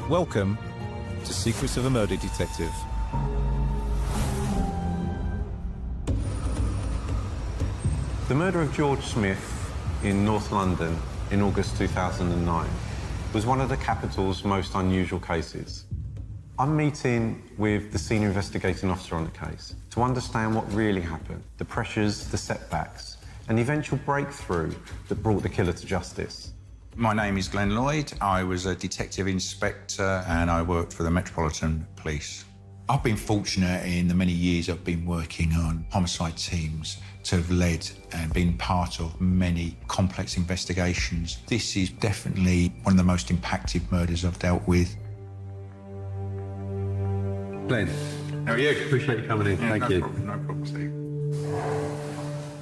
Welcome to Secrets of a Murder Detective. The murder of George Smith in North London in August 2009 was one of the capital's most unusual cases. I'm meeting with the senior investigating officer on the case to understand what really happened, the pressures, the setbacks, and the eventual breakthrough that brought the killer to justice. My name is Glenn Lloyd. I was a detective inspector and I worked for the Metropolitan Police. I've been fortunate in the many years I've been working on homicide teams to have led and been part of many complex investigations. This is definitely one of the most impactful murders I've dealt with. Glenn, how are you? Appreciate you coming in. Thank you. No problem, Steve.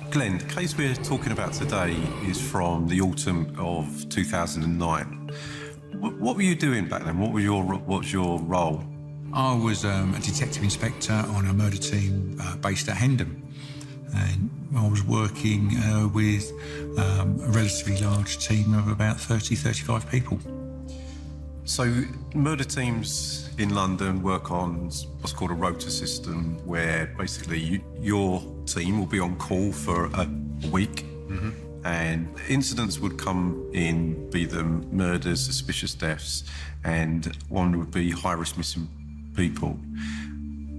Glenn, the case we're talking about today is from the autumn of 2009. What were you doing back then? What was your role? I was a detective inspector on a murder team based at Hendon. And I was working with a relatively large team of about 30, 35 people. So murder teams in London work on what's called a rota system, where basically your team will be on call for a week, and incidents would come in, be them murders, suspicious deaths, and one would be high-risk missing people.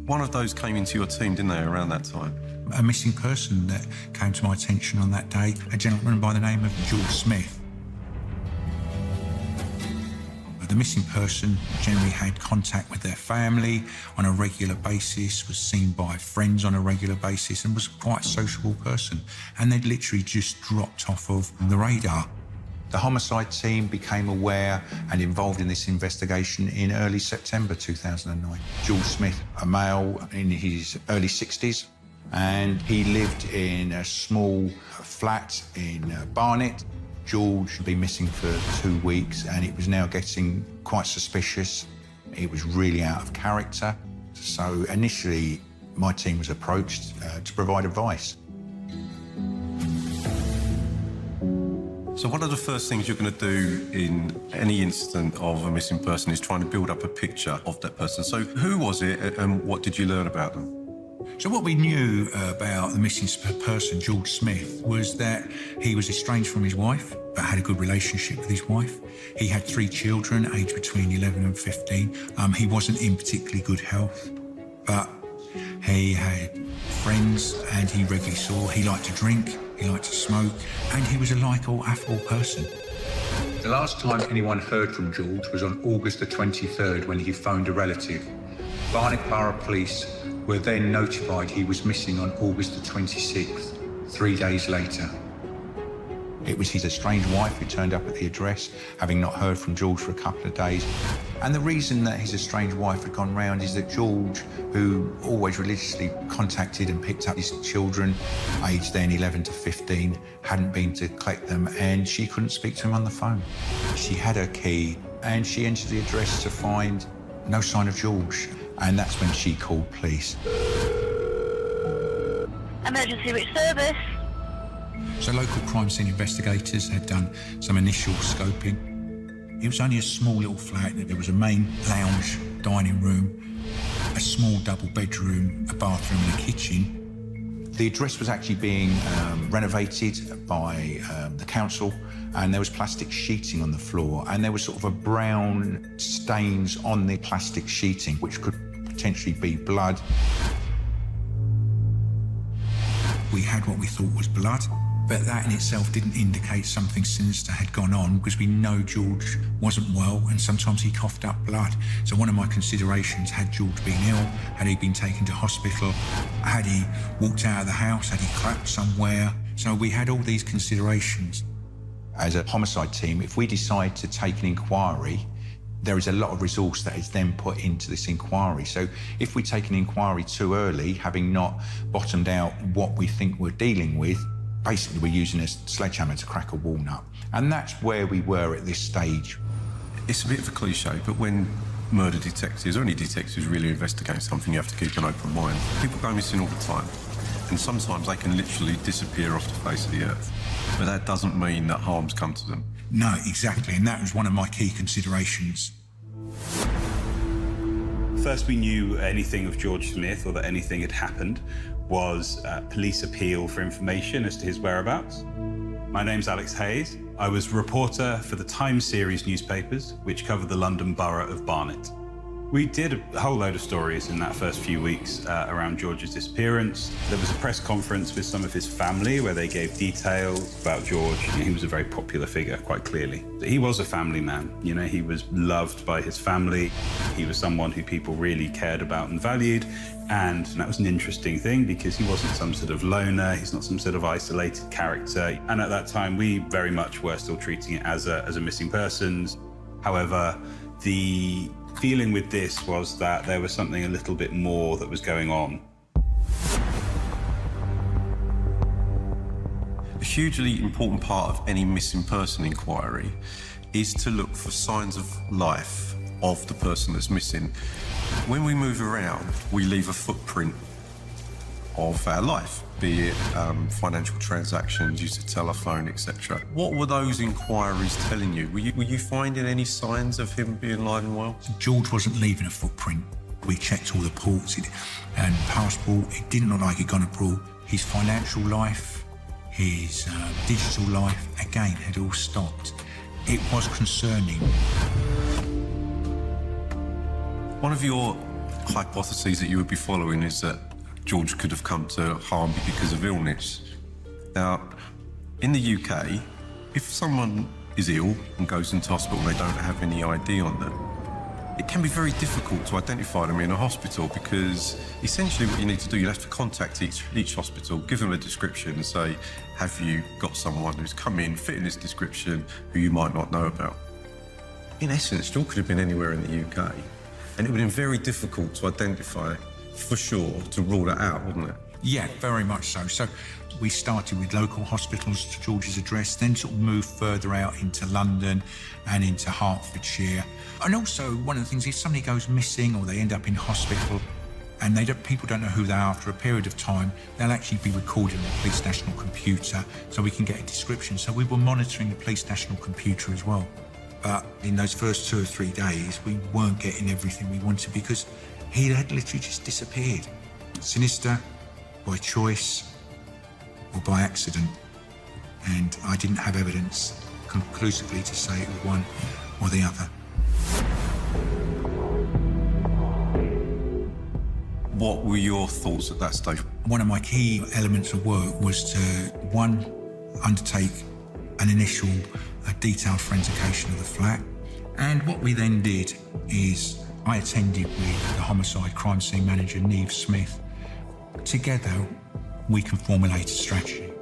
One of those came into your team, didn't they, around that time? A missing person that came to my attention on that day, a gentleman by the name of George Smith. The missing person generally had contact with their family on a regular basis, was seen by friends on a regular basis, and was quite a sociable person. And they'd literally just dropped off of the radar. The homicide team became aware and involved in this investigation in early September 2009. George Smith, a male in his early 60s, and he lived in a small flat in Barnet. George had been missing for 2 weeks and it was now getting quite suspicious. It was really out of character. So initially, my team was approached to provide advice. So one of the first things you're going to do in any incident of a missing person is trying to build up a picture of that person. So who was it and what did you learn about them? So what we knew about the missing person, George Smith, was that he was estranged from his wife, but had a good relationship with his wife. He had 3 children, aged between 11 and 15. He wasn't in particularly good health, but he had friends and he regularly saw. He liked to drink, he liked to smoke, and he was a likeable, affable person. The last time anyone heard from George was on August the 23rd when he phoned a relative. Barnet Borough Police were then notified he was missing on August the 26th, 3 days later. It was his estranged wife who turned up at the address, having not heard from George for a couple of days. And the reason that his estranged wife had gone round is that George, who always religiously contacted and picked up his children, aged then 11 to 15, hadn't been to collect them, and she couldn't speak to him on the phone. She had her key, and she entered the address to find no sign of George. And that's when she called police. Emergency Rich Service. So local crime scene investigators had done some initial scoping. It was only a small little flat. There was a main lounge, dining room, a small double bedroom, a bathroom and a kitchen. The address was actually being renovated by the council, and there was plastic sheeting on the floor, and there was sort of a brown stains on the plastic sheeting, which could potentially be blood. We had what we thought was blood, but that in itself didn't indicate something sinister had gone on, because we know George wasn't well and sometimes he coughed up blood. So one of my considerations, had George been ill? Had he been taken to hospital? Had he walked out of the house? Had he clapped somewhere? So we had all these considerations. As a homicide team, if we decide to take an inquiry, there is a lot of resource that is then put into this inquiry. So if we take an inquiry too early, having not bottomed out what we think we're dealing with, basically we're using a sledgehammer to crack a walnut. And that's where we were at this stage. It's a bit of a cliche, but when murder detectives, or any detectives really investigate something, you have to keep an open mind. People go missing all the time, and sometimes they can literally disappear off the face of the earth. But that doesn't mean that harm's come to them. No, exactly, and that was one of my key considerations. First we knew anything of George Smith or that anything had happened was police appeal for information as to his whereabouts. My name's Alex Hayes. I was reporter for the Times series newspapers, which covered the London borough of Barnet. We did a whole load of stories in that first few weeks around George's disappearance. There was a press conference with some of his family where they gave details about George. He was a very popular figure, quite clearly. He was a family man. You know, he was loved by his family. He was someone who people really cared about and valued. And that was an interesting thing because he wasn't some sort of loner. He's not some sort of isolated character. And at that time, we very much were still treating it as a missing persons. However, the feeling with this was that there was something a little bit more that was going on. A hugely important part of any missing person inquiry is to look for signs of life of the person that's missing. When we move around, we leave a footprint of our life, be it financial transactions, use of telephone, etc. What were those inquiries telling you? Were you finding any signs of him being alive and well? George wasn't leaving a footprint. We checked all the ports and passport. It didn't look like he'd gone abroad. His financial life, his digital life, again, had all stopped. It was concerning. One of your hypotheses that you would be following is that George could have come to harm because of illness. Now, in the UK, if someone is ill and goes into hospital and they don't have any ID on them, it can be very difficult to identify them in a hospital because essentially what you need to do, you have to contact each hospital, give them a description and say, have you got someone who's come in, fitting this description, who you might not know about? In essence, George could have been anywhere in the UK, and it would have been very difficult to identify for sure, to rule that out, wouldn't it? Yeah, very much so. So we started with local hospitals to George's address, then sort of moved further out into London and into Hertfordshire. And also, one of the things, if somebody goes missing or they end up in hospital and people don't know who they are after a period of time, they'll actually be recorded on the police national computer so we can get a description. So we were monitoring the police national computer as well. But in those first 2 or 3 days, we weren't getting everything we wanted because he had literally just disappeared. Sinister, by choice, or by accident. And I didn't have evidence conclusively to say it was one or the other. What were your thoughts at that stage? One of my key elements of work was to, one, undertake an initial detailed forensication of the flat. And what we then did is I attended with the homicide crime scene manager, Neve Smith. Together, we can formulate a strategy.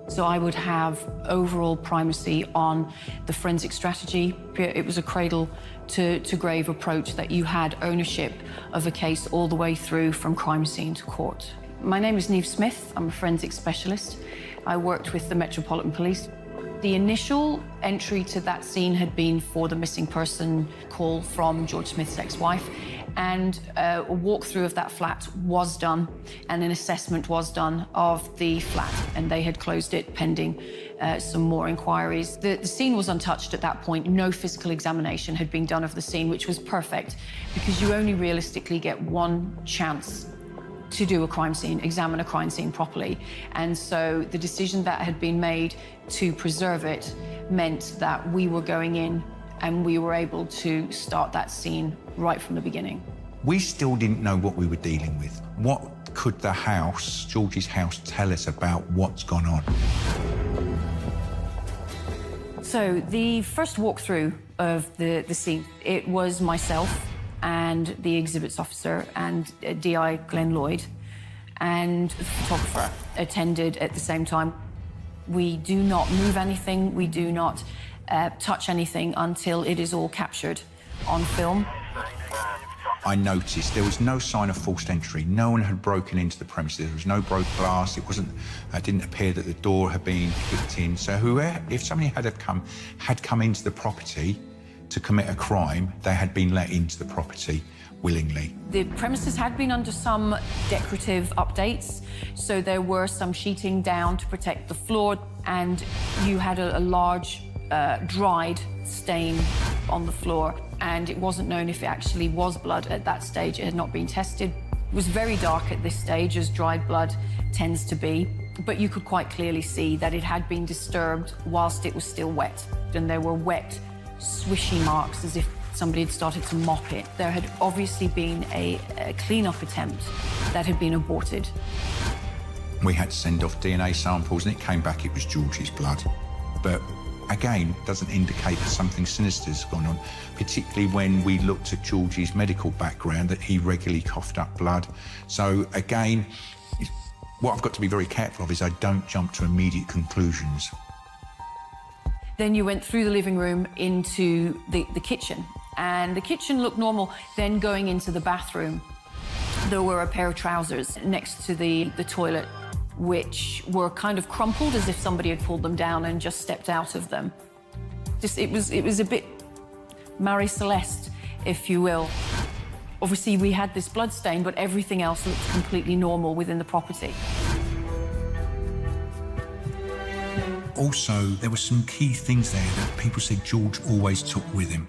So I would have overall primacy on the forensic strategy. It was a cradle to grave approach that you had ownership of a case all the way through from crime scene to court. My name is Neve Smith. I'm a forensic specialist. I worked with the Metropolitan Police. The initial entry to that scene had been for the missing person call from George Smith's ex-wife, and a walkthrough of that flat was done, and an assessment was done of the flat, and they had closed it pending some more inquiries. The scene was untouched at that point. No physical examination had been done of the scene, which was perfect, because you only realistically get one chance to do a crime scene, examine a crime scene properly. And so the decision that had been made to preserve it meant that we were going in and we were able to start that scene right from the beginning. We still didn't know what we were dealing with. What could the house, George's house, tell us about what's gone on? So the first walkthrough of the scene, it was myself and the exhibits officer and DI Glenn Lloyd, and the photographer attended at the same time. We do not move anything, we do not touch anything until it is all captured on film. I noticed there was no sign of forced entry. No one had broken into the premises. There was no broken glass. It didn't appear that the door had been kicked in. So if somebody had come into the property to commit a crime, they had been let into the property willingly. The premises had been under some decorative updates, so there were some sheeting down to protect the floor, and you had a large dried stain on the floor, and it wasn't known if it actually was blood at that stage. It had not been tested. It was very dark at this stage, as dried blood tends to be, but you could quite clearly see that it had been disturbed whilst it was still wet, and there were wet, swishy marks as if somebody had started to mop it. There had obviously been a clean-up attempt that had been aborted. We had to send off DNA samples, and it came back it was George's blood. But again, doesn't indicate that something sinister's gone on, particularly when we looked at George's medical background, that he regularly coughed up blood. So again, what I've got to be very careful of is I don't jump to immediate conclusions. Then you went through the living room into the kitchen, and the kitchen looked normal. Then going into the bathroom, there were a pair of trousers next to the toilet, which were kind of crumpled as if somebody had pulled them down and just stepped out of them. It was a bit Marie Celeste, if you will. Obviously, we had this blood stain, but everything else looked completely normal within the property. Also, there were some key things there that people said George always took with him.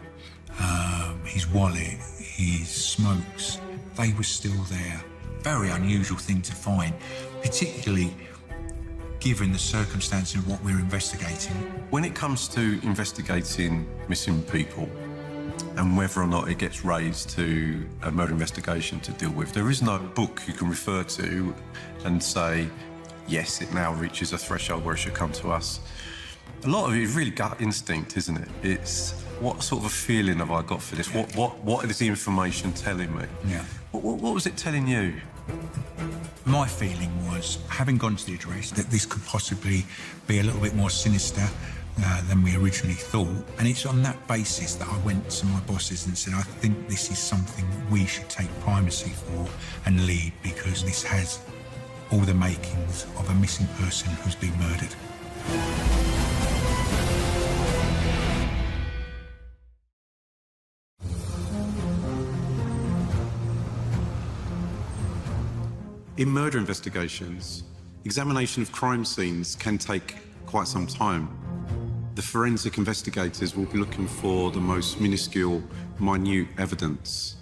His wallet, his smokes, they were still there. Very unusual thing to find, particularly given the circumstances of what we're investigating. When it comes to investigating missing people and whether or not it gets raised to a murder investigation to deal with, there is no book you can refer to and say, yes, it now reaches a threshold where it should come to us. A lot of it is really gut instinct, isn't it? It's what sort of a feeling have I got for this? What is the information telling me? Yeah. What was it telling you? My feeling was, having gone to the address, that this could possibly be a little bit more sinister than we originally thought. And it's on that basis that I went to my bosses and said, I think this is something that we should take primacy for and lead, because this has all the makings of a missing person who's been murdered. In murder investigations, examination of crime scenes can take quite some time. The forensic investigators will be looking for the most minuscule, minute evidence,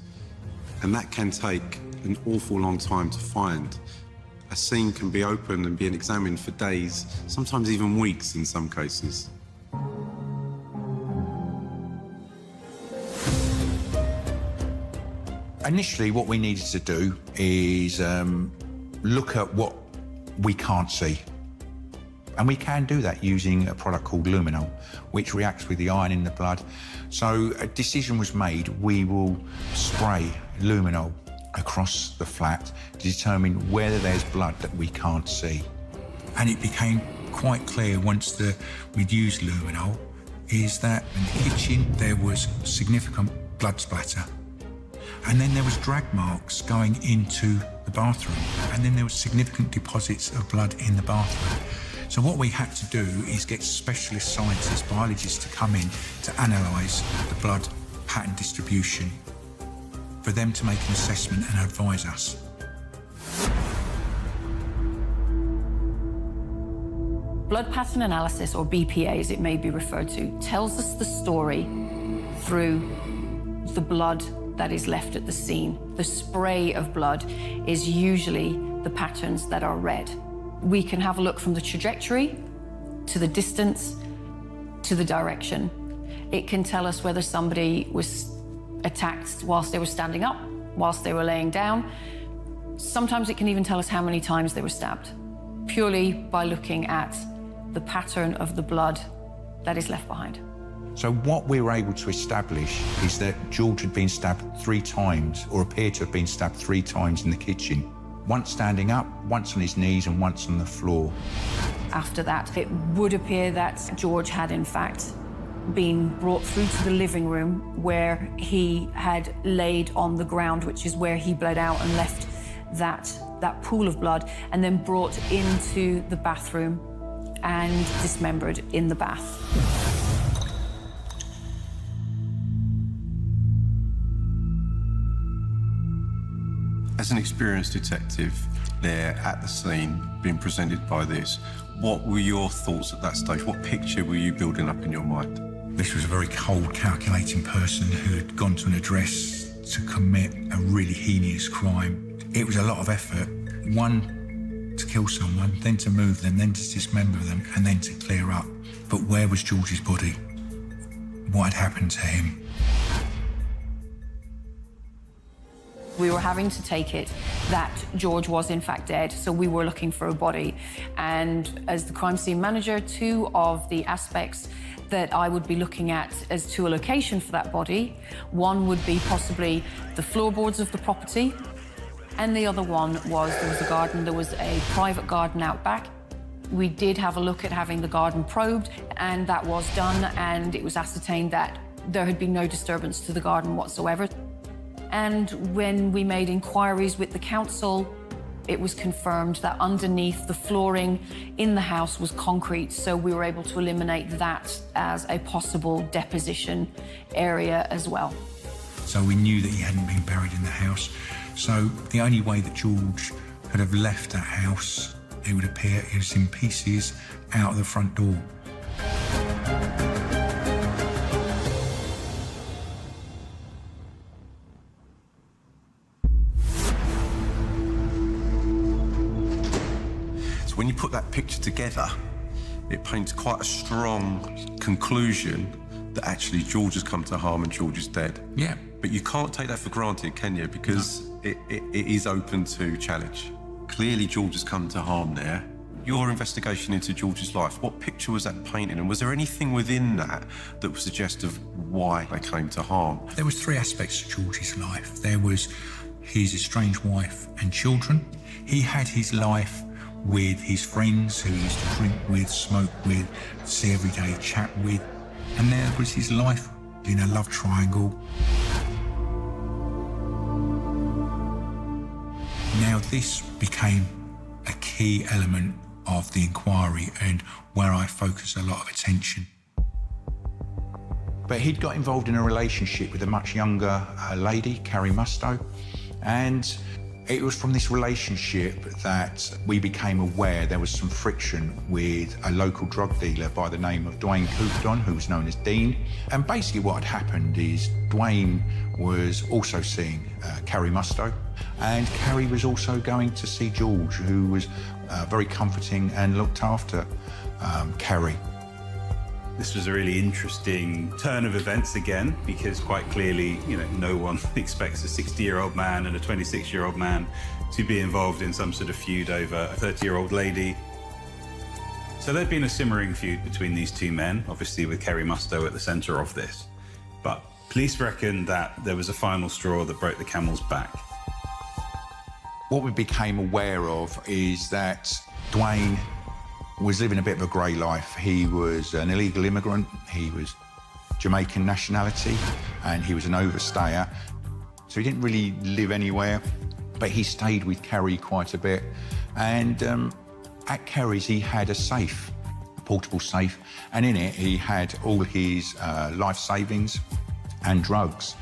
and that can take an awful long time to find. A scene can be opened and being examined for days, sometimes even weeks in some cases. Initially, what we needed to do is look at what we can't see. And we can do that using a product called luminol, which reacts with the iron in the blood. So a decision was made, we will spray luminol across the flat to determine whether there's blood that we can't see. And it became quite clear once we'd used luminol is that in the kitchen there was significant blood splatter. And then there was drag marks going into the bathroom. And then there were significant deposits of blood in the bathroom. So what we had to do is get specialist scientists, biologists to come in to analyse the blood pattern distribution for them to make an assessment and advise us. Blood pattern analysis, or BPA as it may be referred to, tells us the story through the blood that is left at the scene. The spray of blood is usually the patterns that are red. We can have a look from the trajectory to the distance to the direction. It can tell us whether somebody was attacked whilst they were standing up, whilst they were laying down. Sometimes it can even tell us how many times they were stabbed, purely by looking at the pattern of the blood that is left behind. So what we were able to establish is that George had been stabbed 3 times, or appeared to have been stabbed 3 times in the kitchen. Once standing up, once on his knees, and once on the floor. After that, it would appear that George had in fact been brought through to the living room, where he had laid on the ground, which is where he bled out and left that pool of blood, and then brought into the bathroom and dismembered in the bath. As an experienced detective there at the scene, being presented by this, what were your thoughts at that stage? What picture were you building up in your mind? This was a very cold, calculating person who had gone to an address to commit a really heinous crime. It was a lot of effort. One, to kill someone, then to move them, then to dismember them, and then to clear up. But where was George's body? What had happened to him? We were having to take it that George was in fact dead, so we were looking for a body. And as the crime scene manager, two of the aspects that I would be looking at as to a location for that body, one would be possibly the floorboards of the property, and the other one was there was a garden, there was a private garden out back. We did have a look at having the garden probed, and that was done, and it was ascertained that there had been no disturbance to the garden whatsoever. And when we made inquiries with the council, it was confirmed that underneath the flooring in the house was concrete, so we were able to eliminate that as a possible deposition area as well. So we knew that he hadn't been buried in the house. So the only way that George could have left that house, it would appear, he was in pieces out of the front door. When you put that picture together, it paints quite a strong conclusion that actually George has come to harm and George is dead. Yeah. But you can't take that for granted, can you? Because it is open to challenge. Clearly George has come to harm there. Your investigation into George's life, what picture was that painting? And was there anything within that that would suggest of why they came to harm? There was three aspects to George's life. There was his estranged wife and children. He had his life with his friends who he used to drink with, smoke with, see every day, chat with. And there was his life in a love triangle. Now this became a key element of the inquiry and where I focus a lot of attention. But he'd got involved in a relationship with a much younger lady, Carrie Mustoe, and it was from this relationship that we became aware there was some friction with a local drug dealer by the name of Dwayne Coupedon, who was known as Dean. And basically what had happened is Dwayne was also seeing Carrie Mustoe, and Carrie was also going to see George, who was very comforting and looked after Carrie. This was a really interesting turn of events again, because quite clearly, no one expects a 60-year-old man and a 26-year-old man to be involved in some sort of feud over a 30-year-old lady. So there'd been a simmering feud between these two men, obviously with Carrie Mustoe at the centre of this. But police reckon that there was a final straw that broke the camel's back. What we became aware of is that Dwayne was living a bit of a grey life. He was an illegal immigrant, he was Jamaican nationality, and he was an overstayer. So he didn't really live anywhere, but he stayed with Carrie quite a bit. And at Carrie's, he had a safe, a portable safe, and in it, he had all his life savings and drugs.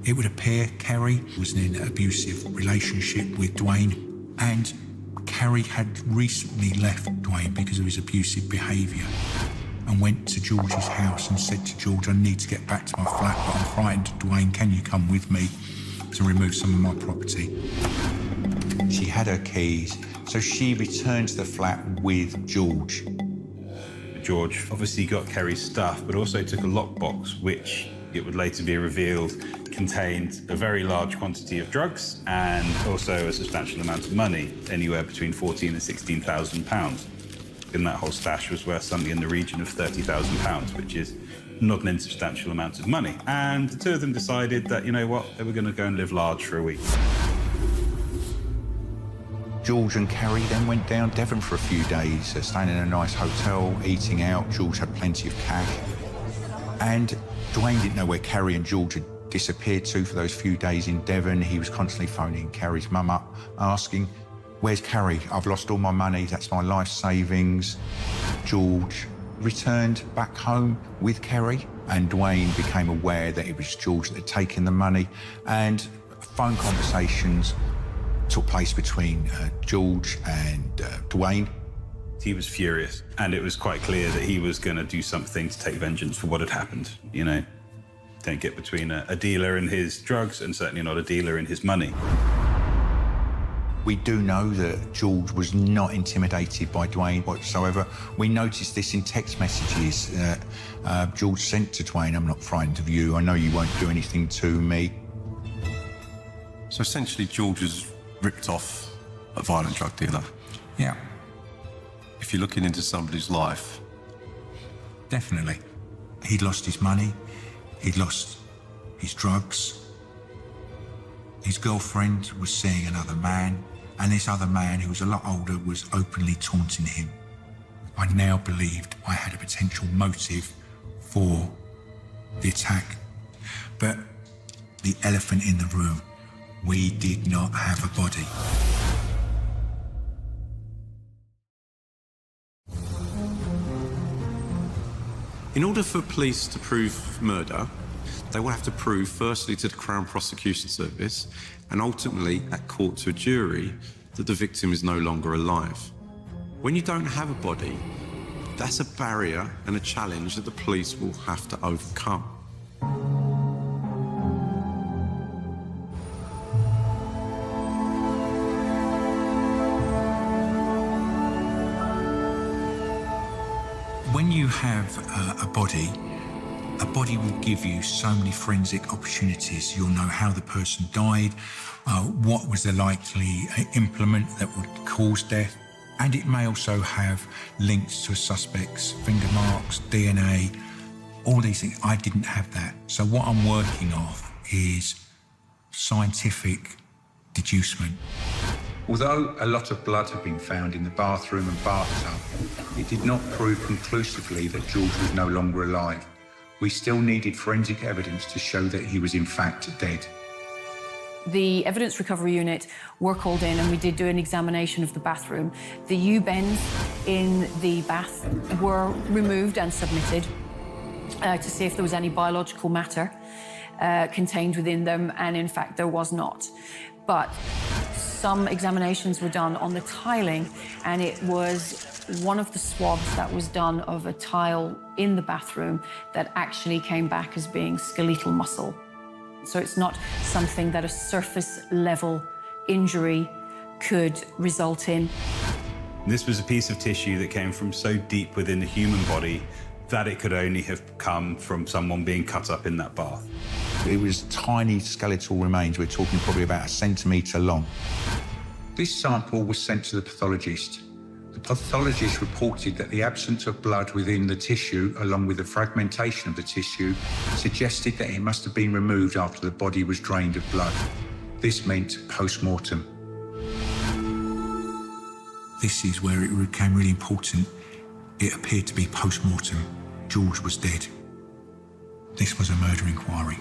It would appear Carrie was in an abusive relationship with Dwayne, and Carrie had recently left Dwayne because of his abusive behaviour and went to George's house and said to George, I need to get back to my flat, but I'm frightened. Dwayne, can you come with me to remove some of my property? She had her keys, so she returned to the flat with George. George obviously got Carrie's stuff, but also took a lockbox, which it would later be revealed contained a very large quantity of drugs and also a substantial amount of money, anywhere between £14,000 and £16,000. And that whole stash was worth something in the region of £30,000, which is not an insubstantial amount of money. And the two of them decided that, you know what, they were going to go and live large for a week. George and Carrie then went down Devon for a few days, staying in a nice hotel, eating out. George had plenty of cash. And Dwayne didn't know where Carrie and George had disappeared to for those few days in Devon. He was constantly phoning Carrie's mum up, asking, where's Carrie? I've lost all my money, that's my life savings. George returned back home with Carrie, and Dwayne became aware that it was George that had taken the money, and phone conversations took place between George and Dwayne. He was furious, and it was quite clear that he was going to do something to take vengeance for what had happened, you know. Don't get between a dealer and his drugs, and certainly not a dealer and his money. We do know that George was not intimidated by Dwayne whatsoever. We noticed this in text messages that George sent to Dwayne. I'm not frightened of you. I know you won't do anything to me. So essentially, George has ripped off a violent drug dealer. Yeah. If you're looking into somebody's life, Definitely. He'd lost his money. He'd lost his drugs. His girlfriend was seeing another man, and this other man, who was a lot older, was openly taunting him. I now believed I had a potential motive for the attack. But the elephant in the room, we did not have a body. in order for police to prove murder, they will have to prove, firstly, to the Crown Prosecution Service and ultimately at court to a jury, that the victim is no longer alive. When you don't have a body, that's a barrier and a challenge that the police will have to overcome. When you have a body will give you so many forensic opportunities. You'll know how the person died, what was the likely implement that would cause death, and it may also have links to a suspect's finger marks, DNA, all these things. I didn't have that. So what I'm working off is scientific deducement. Although a lot of blood had been found in the bathroom and bathtub, it did not prove conclusively that George was no longer alive. We still needed forensic evidence to show that he was in fact dead. The evidence recovery unit were called in and we did do an examination of the bathroom. The U-bends in the bath were removed and submitted to see if there was any biological matter contained within them, and in fact there was not. But some examinations were done on the tiling, and it was one of the swabs that was done of a tile in the bathroom that actually came back as being skeletal muscle. So it's not something that a surface level injury could result in. This was a piece of tissue that came from so deep within the human body that it could only have come from someone being cut up in that bath. It was tiny skeletal remains. We're talking probably about a centimetre long. This sample was sent to the pathologist. The pathologist reported that the absence of blood within the tissue, along with the fragmentation of the tissue, suggested that it must have been removed after the body was drained of blood. This meant post-mortem. This is where it became really important. It appeared to be post-mortem. George was dead. This was a murder inquiry.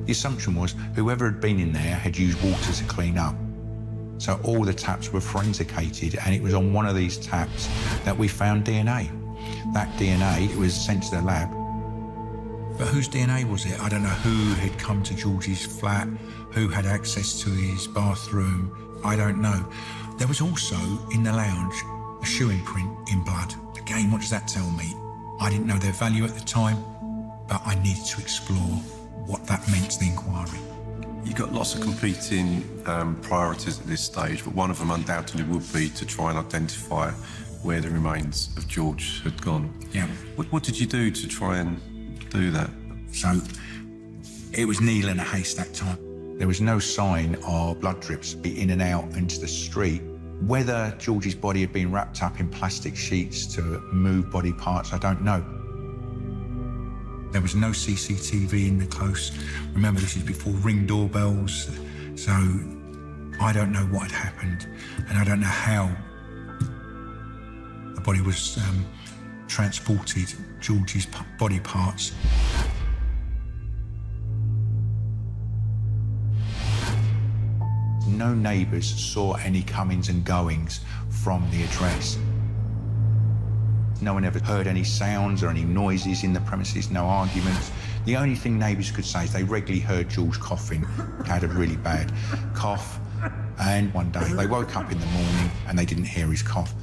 The assumption was whoever had been in there had used water to clean up. So all the taps were forensicated, and it was on one of these taps that we found DNA. That DNA was sent to the lab. But whose DNA was it? I don't know who had come to George's flat, who had access to his bathroom. I don't know. There was also, in the lounge, a shoe imprint in blood. Again, what does that tell me? I didn't know their value at the time, but I needed to explore what that meant to the inquiry. You've got lots of competing priorities at this stage, but one of them undoubtedly would be to try and identify where the remains of George had gone. Yeah. What did you do to try and do that? So it was needle in a haystack time. There was no sign of blood drips be in and out into the street. Whether George's body had been wrapped up in plastic sheets to move body parts, I don't know. There was no CCTV in the close. Remember, this is before Ring doorbells, so I don't know what had happened, and I don't know how the body was transported, George's body parts. No neighbours saw any comings and goings from the address. No one ever heard any sounds or any noises in the premises, no arguments. The only thing neighbours could say is they regularly heard George coughing. He had a really bad cough. And one day they woke up in the morning and they didn't hear his cough.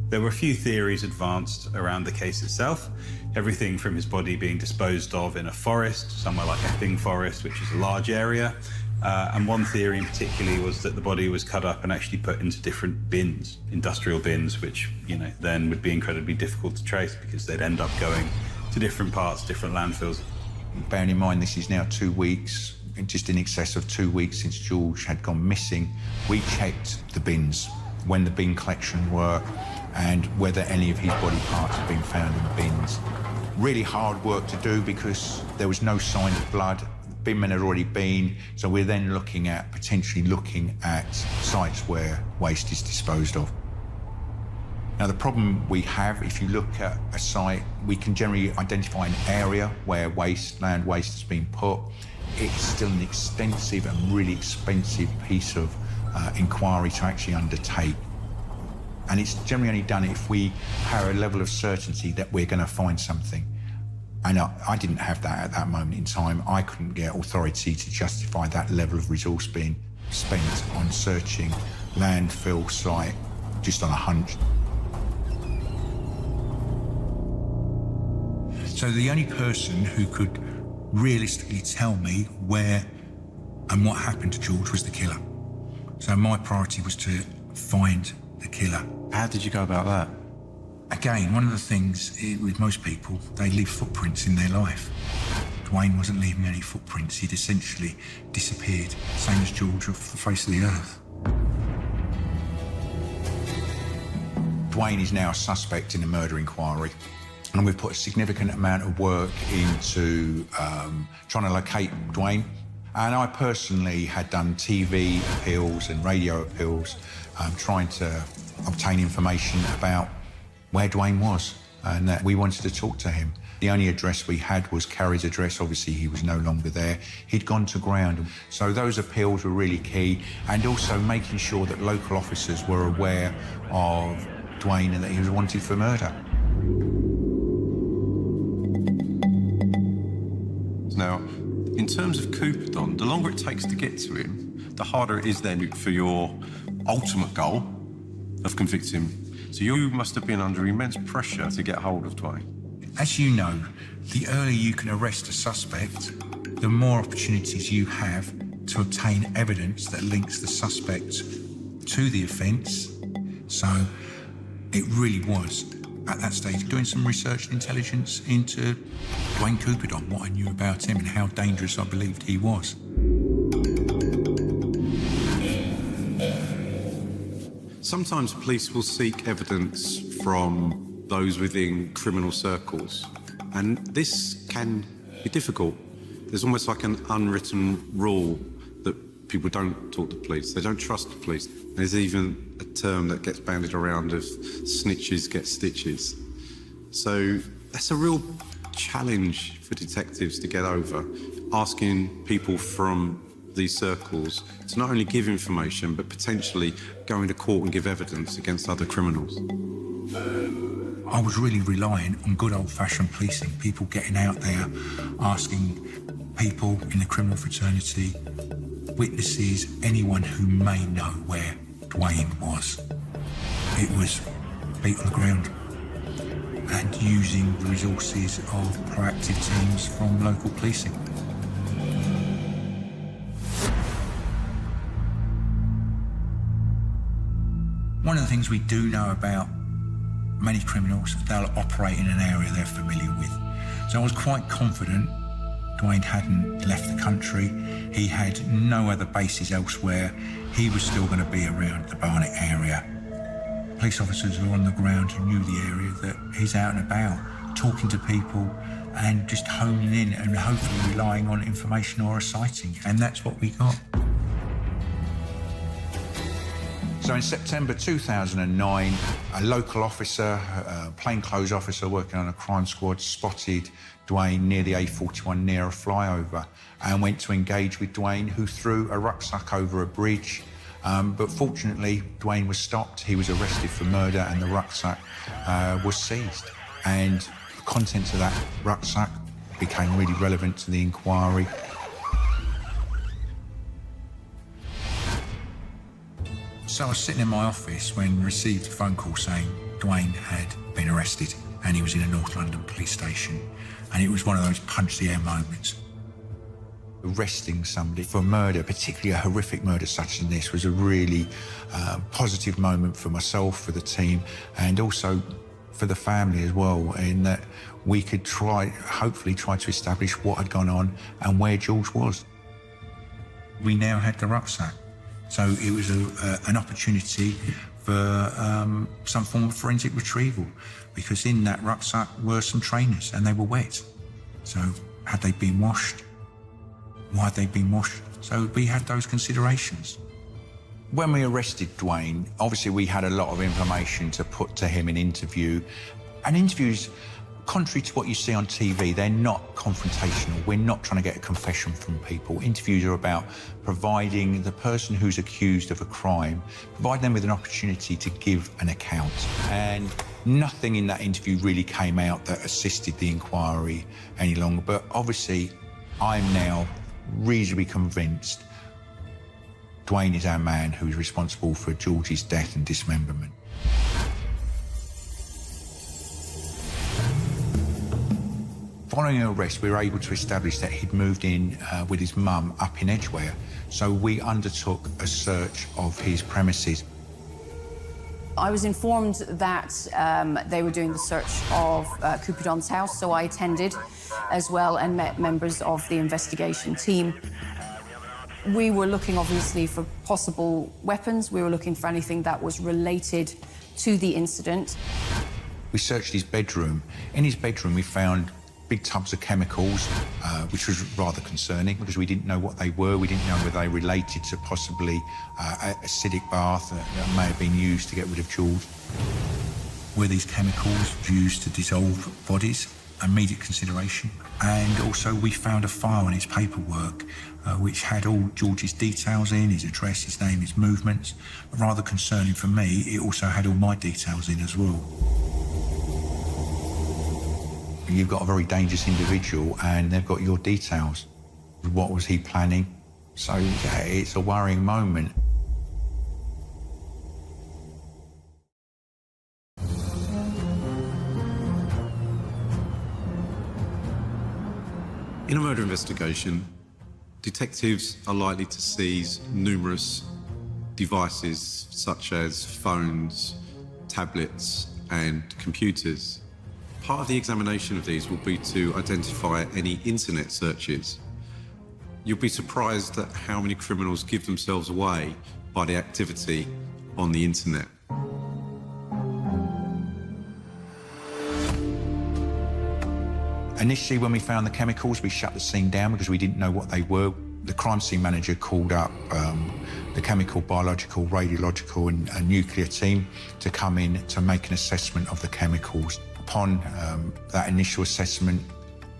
There were a few theories advanced around the case itself. Everything from his body being disposed of in a forest, somewhere like Epping Forest, which is a large area. And one theory in particular was that the body was cut up and actually put into different bins, industrial bins, which, you know, then would be incredibly difficult to trace because they'd end up going to different parts, different landfills. Bearing in mind this is now 2 weeks, just in excess of 2 weeks since George had gone missing, we checked the bins, when the bin collection were, and whether any of his body parts had been found in the bins. Really hard work to do because there was no sign of blood. Bin men had already been, so we're then potentially looking at sites where waste is disposed of. Now, the problem we have, if you look at a site, we can generally identify an area where land waste has been put. It's still an extensive and really expensive piece of inquiry to actually undertake. And it's generally only done if we have a level of certainty that we're going to find something. And I didn't have that at that moment in time. I couldn't get authority to justify that level of resource being spent on searching landfill site just on a hunch. So the only person who could realistically tell me where and what happened to George was the killer. So my priority was to find the killer. How did you go about that? Again, one of the things with most people, they leave footprints in their life. Dwayne wasn't leaving any footprints. He'd essentially disappeared, same as George, off the face of the earth. Dwayne is now a suspect in a murder inquiry, and we've put a significant amount of work into trying to locate Dwayne. And I personally had done TV appeals and radio appeals, trying to obtain information about where Dwayne was, and that we wanted to talk to him. The only address we had was Carrie's address. Obviously, he was no longer there. He'd gone to ground. So those appeals were really key, and also making sure that local officers were aware of Dwayne and that he was wanted for murder. Now, in terms of Cooperdon, the longer it takes to get to him, the harder it is then for your ultimate goal of convicting him. So you must have been under immense pressure to get hold of Dwayne. As you know, the earlier you can arrest a suspect, the more opportunities you have to obtain evidence that links the suspect to the offence. So it really was, at that stage, doing some research and intelligence into Dwayne Cooperdon, what I knew about him and how dangerous I believed he was. Sometimes police will seek evidence from those within criminal circles, and this can be difficult. There's almost like an unwritten rule that people don't talk to police. They don't trust the police. There's even a term that gets bandied around of snitches get stitches. So that's a real challenge for detectives to get over, asking people from these circles to not only give information, but potentially go into court and give evidence against other criminals. I was really relying on good old-fashioned policing, people getting out there, asking people in the criminal fraternity, witnesses, anyone who may know where Dwayne was. It was feet on the ground and using the resources of proactive teams from local policing. One of the things we do know about many criminals, they'll operate in an area they're familiar with. So I was quite confident Dwayne hadn't left the country. He had no other bases elsewhere. He was still going to be around the Barnet area. Police officers who are on the ground who knew the area, that he's out and about, talking to people and just honing in and hopefully relying on information or a sighting. And that's what we got. So in September 2009, a local officer, a plainclothes officer working on a crime squad, spotted Dwayne near the A41 near a flyover and went to engage with Dwayne, who threw a rucksack over a bridge But fortunately, Dwayne was stopped. He was arrested for murder and the rucksack was seized. And the contents of that rucksack became really relevant to the inquiry. So I was sitting in my office when I received a phone call saying Dwayne had been arrested and he was in a North London police station. And it was one of those punch-the-air moments. Arresting somebody for murder, particularly a horrific murder such as this, was a really positive moment for myself, for the team, and also for the family as well, in that we could hopefully try to establish what had gone on and where George was. We now had the rucksack. So it was an opportunity for some form of forensic retrieval, because in that rucksack were some trainers and they were wet. So had they been washed? Why had they been washed? So we had those considerations. When we arrested Dwayne, obviously we had a lot of information to put to him in interview. And interviews, contrary to what you see on TV, they're not confrontational. We're not trying to get a confession from people. Interviews are about providing the person who's accused of a crime, provide them with an opportunity to give an account. And nothing in that interview really came out that assisted the inquiry any longer. But obviously, I'm now reasonably convinced Dwayne is our man who is responsible for George's death and dismemberment. Following arrest, we were able to establish that he'd moved in with his mum up in Edgware, so we undertook a search of his premises. I was informed that they were doing the search of Coupeudon's house, so I attended as well and met members of the investigation team. We were looking, obviously, for possible weapons. We were looking for anything that was related to the incident. We searched his bedroom. In his bedroom, we found big tubs of chemicals, which was rather concerning because we didn't know what they were. We didn't know whether they related to possibly acidic bath that may have been used to get rid of George. Were these chemicals used to dissolve bodies? Immediate consideration. And also we found a file in his paperwork which had all George's details in, his address, his name, his movements. Rather concerning for me, it also had all my details in as well. You've got a very dangerous individual and they've got your details. What was he planning? So yeah, it's a worrying moment. In a murder investigation, detectives are likely to seize numerous devices such as phones, tablets, and computers. Part of the examination of these will be to identify any internet searches. You'll be surprised at how many criminals give themselves away by the activity on the internet. Initially, when we found the chemicals, we shut the scene down because we didn't know what they were. The crime scene manager called up the chemical, biological, radiological and nuclear team to come in to make an assessment of the chemicals. Upon that initial assessment,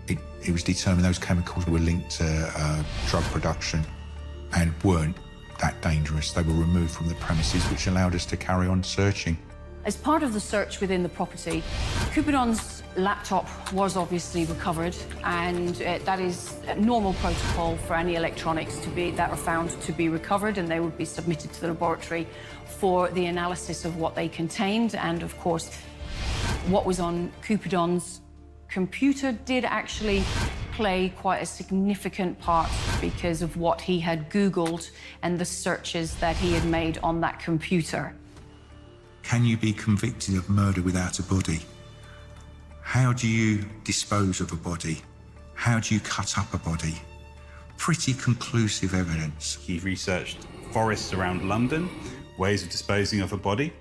it was determined those chemicals were linked to drug production and weren't that dangerous. They were removed from the premises, which allowed us to carry on searching. As part of the search within the property, Coupeudon's laptop was obviously recovered, and that is a normal protocol for any electronics that are found to be recovered, and they would be submitted to the laboratory for the analysis of what they contained. And of course, what was on Coupeudon's computer did actually play quite a significant part because of what he had Googled and the searches that he had made on that computer. Can you be convicted of murder without a body? How do you dispose of a body? How do you cut up a body? Pretty conclusive evidence. He researched forests around London, ways of disposing of a body.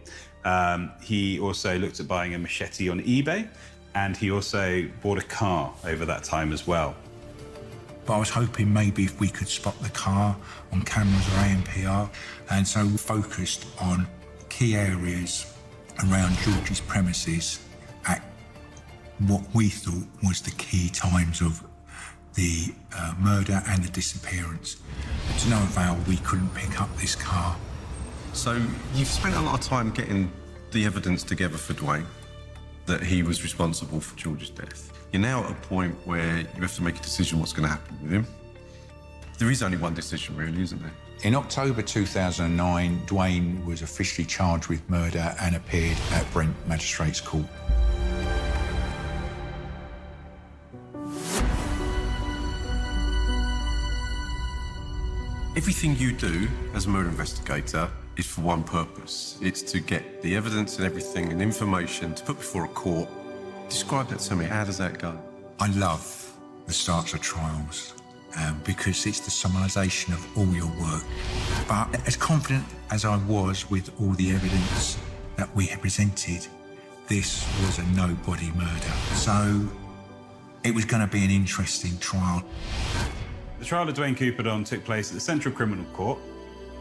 He also looked at buying a machete on eBay, and he also bought a car over that time as well. But I was hoping maybe if we could spot the car on cameras or ANPR, and so we focused on key areas around George's premises at what we thought was the key times of the murder and the disappearance. But to no avail, we couldn't pick up this car. So you've spent a lot of time getting the evidence together for Dwayne that he was responsible for George's death. You're now at a point where you have to make a decision what's going to happen with him. There is only one decision, really, isn't there? In October 2009, Dwayne was officially charged with murder and appeared at Brent Magistrates Court. Everything you do as a murder investigator is for one purpose. It's to get the evidence and everything and information to put before a court. Describe that to me. How does that go? I love the starts of trials because it's the summarisation of all your work. But as confident as I was with all the evidence that we had presented, this was a nobody murder. So it was going to be an interesting trial. The trial of Dwayne Couperdon took place at the Central Criminal Court,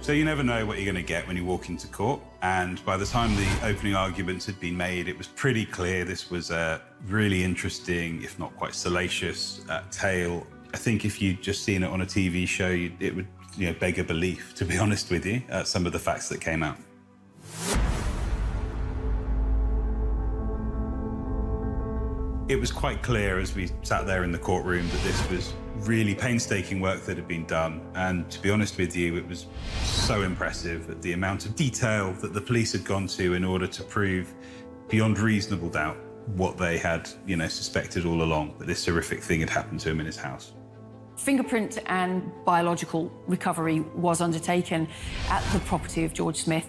so you never know what you're going to get when you walk into court. And by the time the opening arguments had been made, it was pretty clear this was a really interesting, if not quite salacious, tale. I think if you'd just seen it on a TV show, it would beg a belief, to be honest with you, some of the facts that came out. It was quite clear as we sat there in the courtroom that this was really painstaking work that had been done. And to be honest with you, it was so impressive at the amount of detail that the police had gone to in order to prove beyond reasonable doubt what they had, suspected all along, that this horrific thing had happened to him in his house. Fingerprint and biological recovery was undertaken at the property of George Smith.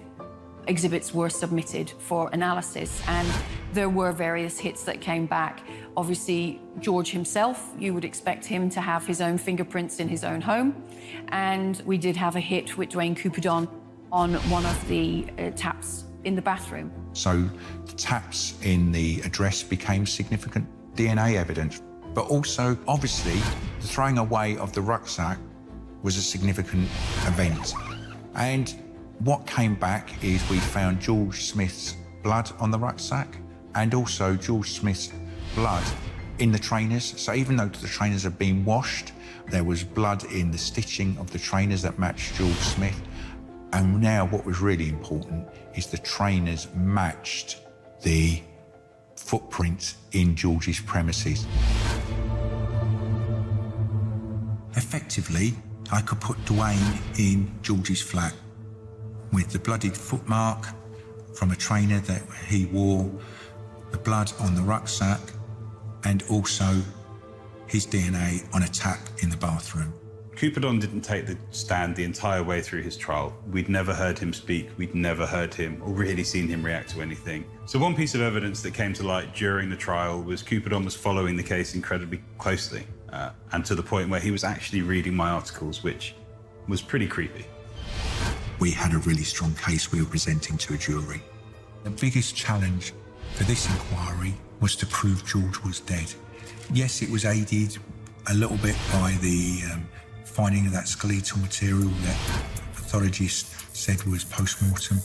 Exhibits were submitted for analysis and there were various hits that came back. Obviously, George himself, you would expect him to have his own fingerprints in his own home. And we did have a hit with Dwayne Couperdon on one of the taps in the bathroom. So the taps in the address became significant DNA evidence. But also, obviously, the throwing away of the rucksack was a significant event. And what came back is we found George Smith's blood on the rucksack and also George Smith's blood in the trainers. So even though the trainers had been washed, there was blood in the stitching of the trainers that matched George Smith. And now what was really important is the trainers matched the footprint in George's premises. Effectively, I could put Dwayne in George's flat with the bloodied footmark from a trainer that he wore, the blood on the rucksack, and also his DNA on a tap in the bathroom. Couperdon didn't take the stand the entire way through his trial. We'd never heard him speak, we'd never heard him or really seen him react to anything. So one piece of evidence that came to light during the trial was Couperdon was following the case incredibly closely, and to the point where he was actually reading my articles, which was pretty creepy. We had a really strong case we were presenting to a jury. The biggest challenge for this inquiry was to prove George was dead. Yes, it was aided a little bit by the finding of that skeletal material that the pathologist said was post-mortem.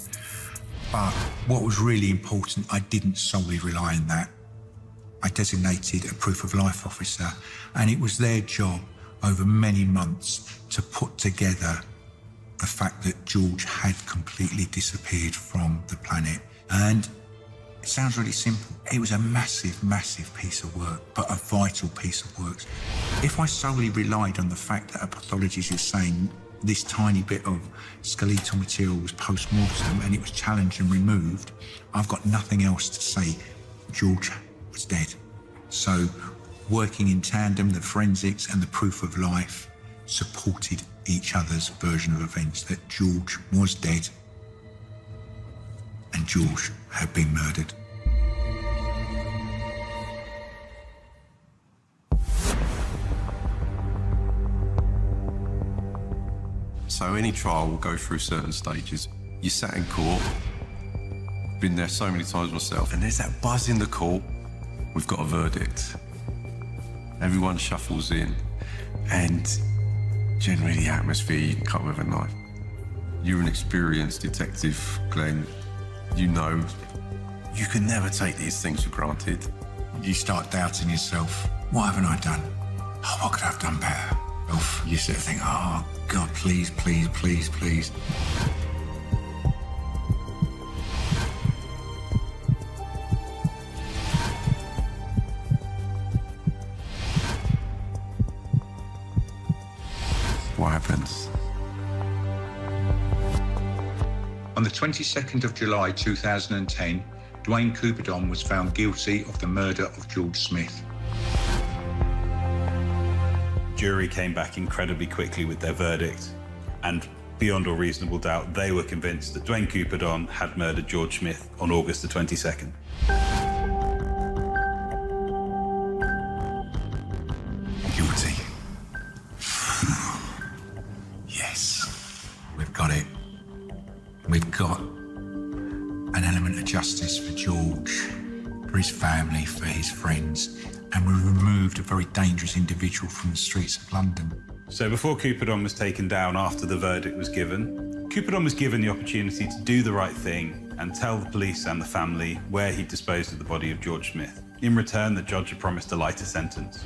But what was really important, I didn't solely rely on that. I designated a proof of life officer, and it was their job over many months to put together the fact that George had completely disappeared from the planet. And it sounds really simple. It was a massive, massive piece of work, but a vital piece of work. If I solely relied on the fact that a pathologist is saying this tiny bit of skeletal material was post-mortem and it was challenged and removed, I've got nothing else to say. George was dead. So working in tandem, the forensics and the proof of life supported each other's version of events, that George was dead and George had been murdered. So any trial will go through certain stages. You sat in court, been there so many times myself, and there's that buzz in the court. We've got a verdict. Everyone shuffles in, and generally the atmosphere, you can cut with a knife. You're an experienced detective, Glenn. You know you can never take these things for granted. You start doubting yourself. What haven't I done? Oh, what could I have done better? You sort of think, oh, God, please, please, please, please. what happens? On the 22nd of July 2010, Dwayne Couperdon was found guilty of the murder of George Smith. Jury came back incredibly quickly with their verdict, and beyond all reasonable doubt, they were convinced that Dwayne Couperdon had murdered George Smith on August the 22nd. Guilty. Yes, we've got it. We've got an element of justice for George, for his family, for his friends, and we've removed a very dangerous individual from the streets of London. So before Couperdon was taken down after the verdict was given, Couperdon was given the opportunity to do the right thing and tell the police and the family where he disposed of the body of George Smith. In return, the judge had promised a lighter sentence.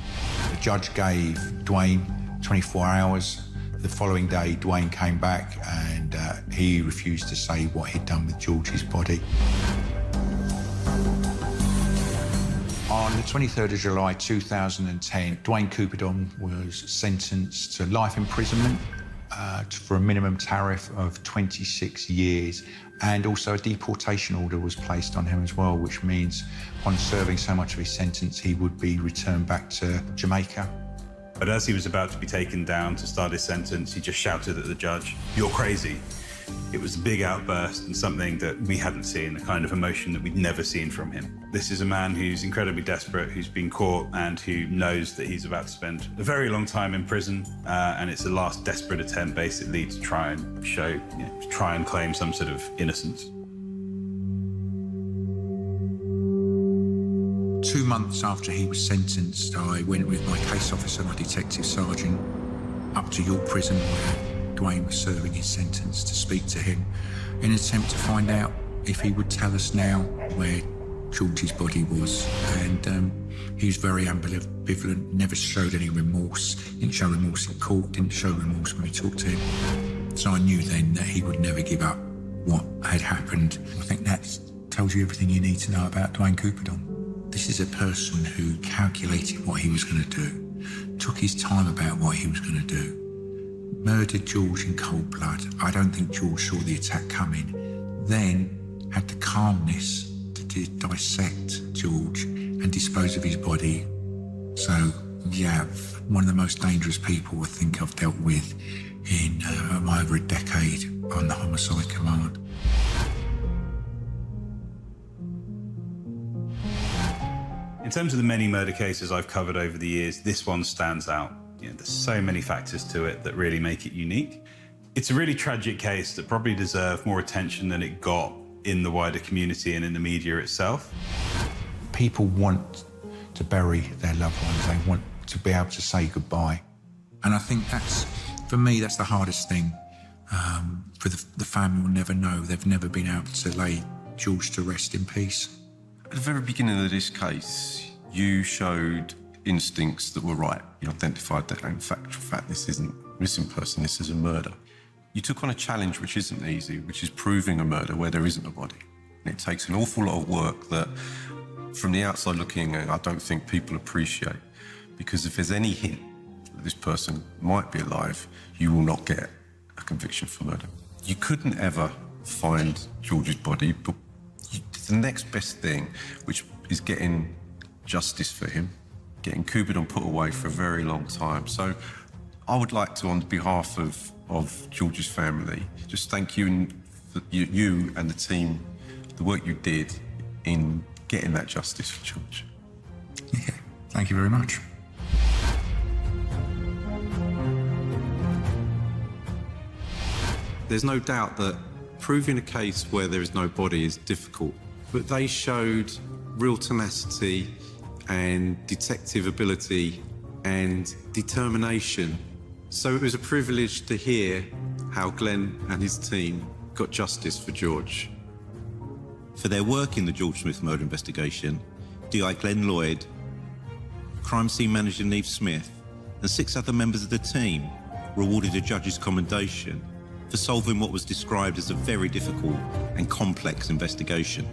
The judge gave Dwayne 24 hours. The following day, Dwayne came back and he refused to say what he'd done with George's body. On the 23rd of July 2010, Dwayne Couperdon was sentenced to life imprisonment for a minimum tariff of 26 years, and also a deportation order was placed on him as well, which means upon serving so much of his sentence, he would be returned back to Jamaica. But as he was about to be taken down to start his sentence, he just shouted at the judge, "You're crazy." It was a big outburst and something that we hadn't seen, a kind of emotion that we'd never seen from him. This is a man who's incredibly desperate, who's been caught and who knows that he's about to spend a very long time in prison, and it's a last desperate attempt basically to try and show, to try and claim some sort of innocence. 2 months after he was sentenced, I went with my case officer, my detective sergeant, up to York Prison where Dwayne was serving his sentence to speak to him in an attempt to find out if he would tell us now where George's body was. And he was very ambivalent, never showed any remorse, didn't show remorse in court, didn't show remorse when we talked to him. So I knew then that he would never give up what had happened. I think that tells you everything you need to know about Dwayne Couperdon. This is a person who calculated what he was going to do, took his time about what he was going to do, murdered George in cold blood. I don't think George saw the attack coming. Then had the calmness to dissect George and dispose of his body. So, yeah, one of the most dangerous people I think I've dealt with in over a decade on the Homicide Command. In terms of the many murder cases I've covered over the years, this one stands out. There's so many factors to it that really make it unique. It's a really tragic case that probably deserved more attention than it got in the wider community and in the media itself. People want to bury their loved ones. They want to be able to say goodbye. And I think that's, for me, that's the hardest thing. For the family will never know. They've never been able to lay George to rest in peace. At the very beginning of this case, you showed instincts that were right. You identified that, in fact, this isn't a missing person, this is a murder. You took on a challenge which isn't easy, which is proving a murder where there isn't a body. And it takes an awful lot of work that, from the outside looking in, I don't think people appreciate. Because if there's any hint that this person might be alive, you will not get a conviction for murder. You couldn't ever find George's body, but the next best thing, which is getting justice for him, getting Couperdon put away for a very long time. So I would like to, on behalf of George's family, just thank you and the team, the work you did in getting that justice for George. Yeah, thank you very much. There's no doubt that proving a case where there is no body is difficult, but they showed real tenacity and detective ability and determination. So it was a privilege to hear how Glenn and his team got justice for George. For their work in the George Smith murder investigation, DI Glenn Lloyd, crime scene manager Neve Smith, and 6 other members of the team were awarded a judge's commendation for solving what was described as a very difficult and complex investigation.